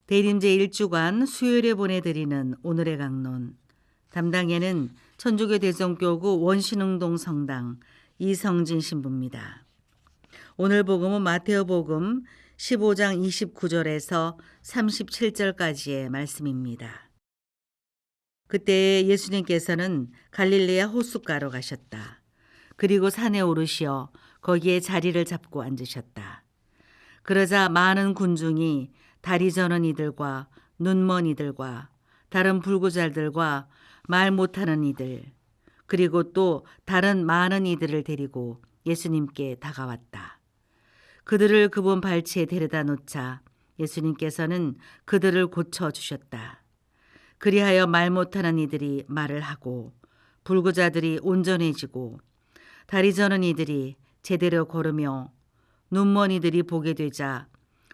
대림제 1주간 수요일에 보내드리는 오늘의 강론. 담당에는 천주교 대성교구 원신흥동 성당 이성진 신부입니다. 오늘 복음은 마테오 복음 15장 29절에서 37절까지의 말씀입니다. 그때 예수님께서는 갈릴레아 호숫가로 가셨다. 그리고 산에 오르시어 거기에 자리를 잡고 앉으셨다. 그러자 많은 군중이 다리 저는 이들과 눈먼 이들과 다른 불구자들과 말 못하는 이들 그리고 또 다른 많은 이들을 데리고 예수님께 다가왔다. 그들을 그분 발치에 데려다 놓자 예수님께서는 그들을 고쳐주셨다. 그리하여 말 못하는 이들이 말을 하고 불구자들이 온전해지고 다리 저는 이들이 제대로 걸으며 눈먼 이들이 보게 되자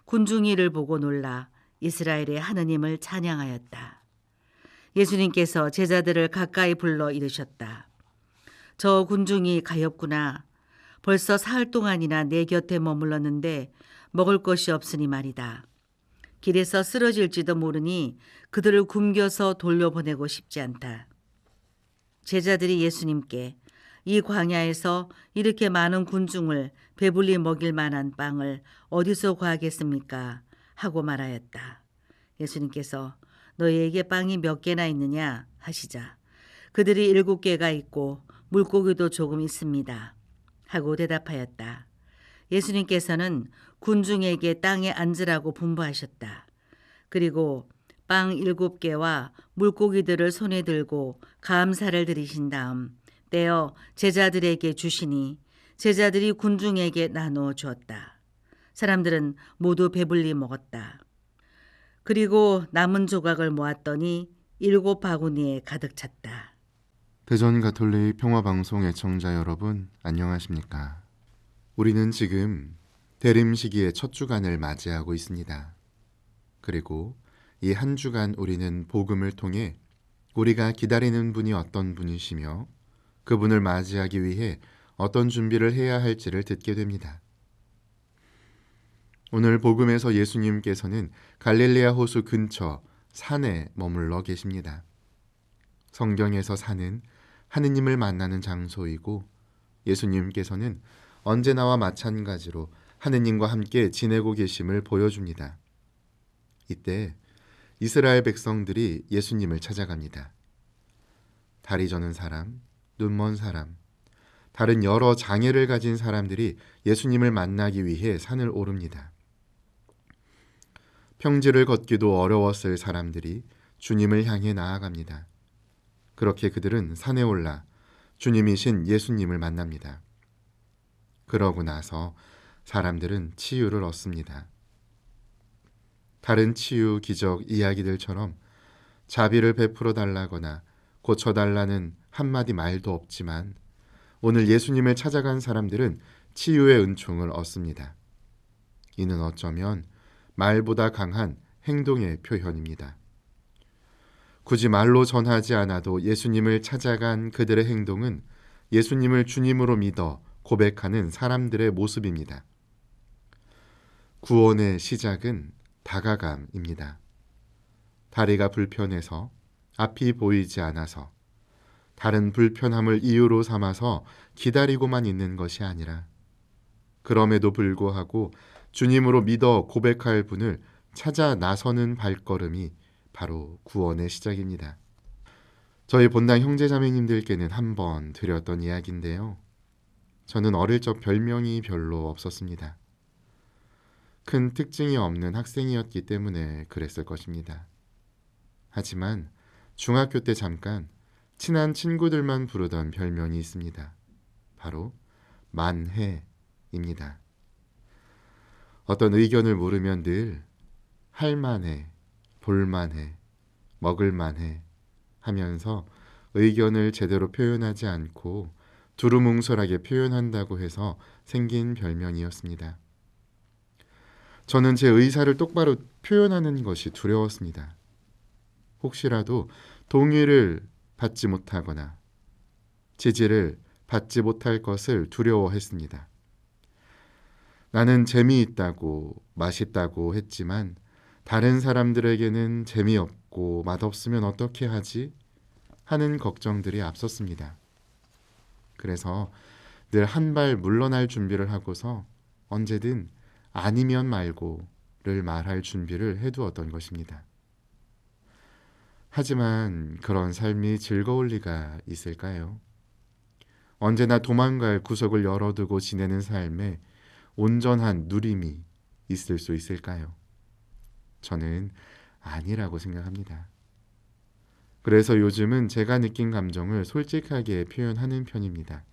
군중이 이를 보고 놀라 이스라엘의 하느님을 찬양하였다. 예수님께서 제자들을 가까이 불러 이르셨다. 저 군중이 가엾구나. 벌써 사흘 동안이나 내 곁에 머물렀는데 먹을 것이 없으니 말이다. 길에서 쓰러질지도 모르니 그들을 굶겨서 돌려보내고 싶지 않다. 제자들이 예수님께 이 광야에서 이렇게 많은 군중을 배불리 먹일 만한 빵을 어디서 구하겠습니까? 하고 말하였다. 예수님께서 너희에게 빵이 몇 개나 있느냐 하시자 그들이 7개가 있고 물고기도 조금 있습니다. 하고 대답하였다. 예수님께서는 군중에게 땅에 앉으라고 분부하셨다. 그리고 빵 7개와 물고기들을 손에 들고 감사를 드리신 다음 떼어 제자들에게 주시니 제자들이 군중에게 나누어 주었다. 사람들은 모두 배불리 먹었다. 그리고 남은 조각을 모았더니 7바구니에 가득 찼다. 대전 가톨릭 평화방송 애청자 여러분, 안녕하십니까? 우리는 지금 대림 시기의 첫 주간을 맞이하고 있습니다. 그리고 이 한 주간 우리는 복음을 통해 우리가 기다리는 분이 어떤 분이시며 그분을 맞이하기 위해 어떤 준비를 해야 할지를 듣게 됩니다. 오늘 복음에서 예수님께서는 갈릴레아 호수 근처 산에 머물러 계십니다. 성경에서 산은 하느님을 만나는 장소이고 예수님께서는 언제나와 마찬가지로 하느님과 함께 지내고 계심을 보여줍니다. 이때 이스라엘 백성들이 예수님을 찾아갑니다. 다리 저는 사람, 눈먼 사람, 다른 여러 장애를 가진 사람들이 예수님을 만나기 위해 산을 오릅니다. 평지를 걷기도 어려웠을 사람들이 주님을 향해 나아갑니다. 그렇게 그들은 산에 올라 주님이신 예수님을 만납니다. 그러고 나서 사람들은 치유를 얻습니다. 다른 치유 기적 이야기들처럼 자비를 베풀어 달라거나 고쳐달라는 한마디 말도 없지만 오늘 예수님을 찾아간 사람들은 치유의 은총을 얻습니다. 이는 어쩌면 말보다 강한 행동의 표현입니다. 굳이 말로 전하지 않아도 예수님을 찾아간 그들의 행동은 예수님을 주님으로 믿어 고백하는 사람들의 모습입니다. 구원의 시작은 다가감입니다. 다리가 불편해서 앞이 보이지 않아서 다른 불편함을 이유로 삼아서 기다리고만 있는 것이 아니라 그럼에도 불구하고 주님으로 믿어 고백할 분을 찾아 나서는 발걸음이 바로 구원의 시작입니다. 저희 본당 형제자매님들께는 한번 드렸던 이야기인데요. 저는 어릴 적 별명이 별로 없었습니다. 큰 특징이 없는 학생이었기 때문에 그랬을 것입니다. 하지만 중학교 때 잠깐 친한 친구들만 부르던 별명이 있습니다. 바로 만해입니다. 어떤 의견을 물으면 늘 할만해, 볼만해, 먹을만해 하면서 의견을 제대로 표현하지 않고 두루뭉술하게 표현한다고 해서 생긴 별명이었습니다. 저는 제 의사를 똑바로 표현하는 것이 두려웠습니다. 혹시라도 동의를 받지 못하거나 지지를 받지 못할 것을 두려워했습니다. 나는 재미있다고 맛있다고 했지만 다른 사람들에게는 재미없고 맛없으면 어떻게 하지? 하는 걱정들이 앞섰습니다. 그래서 늘 한 발 물러날 준비를 하고서 언제든 아니면 말고를 말할 준비를 해두었던 것입니다. 하지만 그런 삶이 즐거울 리가 있을까요? 언제나 도망갈 구석을 열어두고 지내는 삶에 온전한 누림이 있을 수 있을까요? 저는 아니라고 생각합니다. 그래서 요즘은 제가 느낀 감정을 솔직하게 표현하는 편입니다.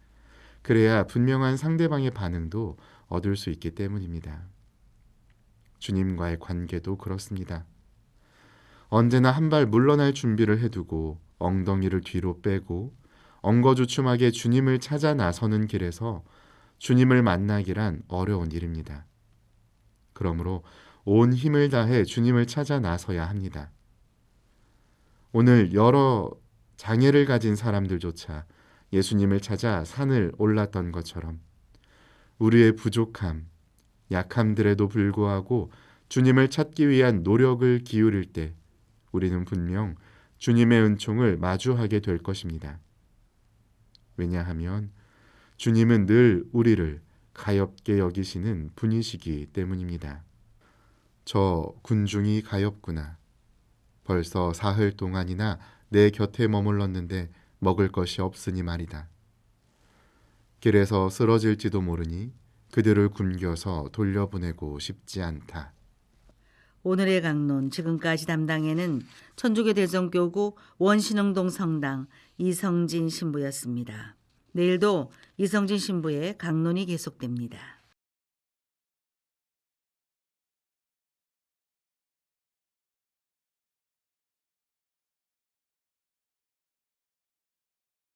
그래야 분명한 상대방의 반응도 얻을 수 있기 때문입니다. 주님과의 관계도 그렇습니다. 언제나 한 발 물러날 준비를 해두고 엉덩이를 뒤로 빼고 엉거주춤하게 주님을 찾아 나서는 길에서 주님을 만나기란 어려운 일입니다. 그러므로 온 힘을 다해 주님을 찾아 나서야 합니다. 오늘 여러 장애를 가진 사람들조차 예수님을 찾아 산을 올랐던 것처럼 우리의 부족함, 약함들에도 불구하고 주님을 찾기 위한 노력을 기울일 때 우리는 분명 주님의 은총을 마주하게 될 것입니다. 왜냐하면 주님은 늘 우리를 가엾게 여기시는 분이시기 때문입니다. 저 군중이 가엾구나. 벌써 사흘 동안이나 내 곁에 머물렀는데 먹을 것이 없으니 말이다. 길에서 쓰러질지도 모르니 그들을 굶겨서 돌려보내고 싶지 않다. 오늘의 강론 지금까지 담당에는 천주교 대성교구 원신흥동 성당 이성진 신부였습니다. 내일도 이성진 신부의 강론이 계속됩니다.